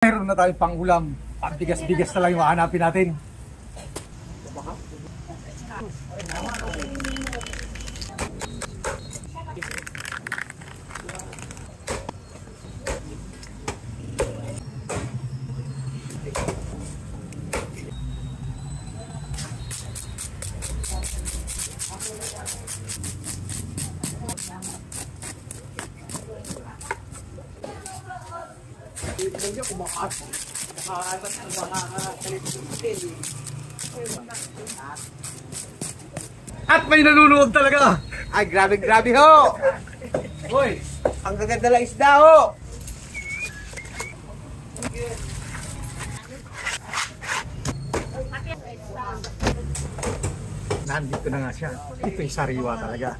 Meron na tayong pang-ulam. Bigas-bigas na lang yung hahanapin natin. At may nanunood talaga. Ay, grabe ho! Hoy, Ang gaganda lang isda ho! nandito na nga siya. Ito yung sariwa talaga.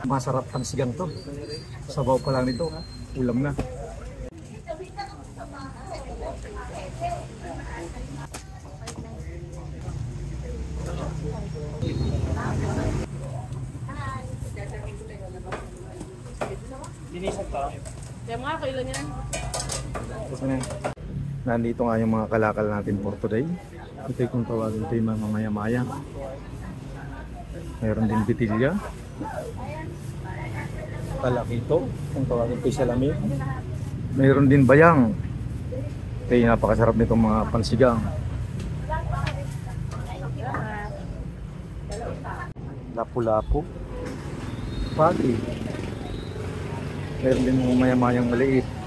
Masarap pansigang to. Sabaw pa lang nito, ulam na. Nandito nga yung mga kalakal natin for today. Ito yung kung tawagin, ito yung mga maya-maya. Mayroon din bitilya. Kalakito, kung tawagin ito yung salami. Mayroon din bayang. Ito yung napakasarap nitong mga pansigang. Lapu-lapu. Pagi. Mayroon din mga maya-mayang maliit.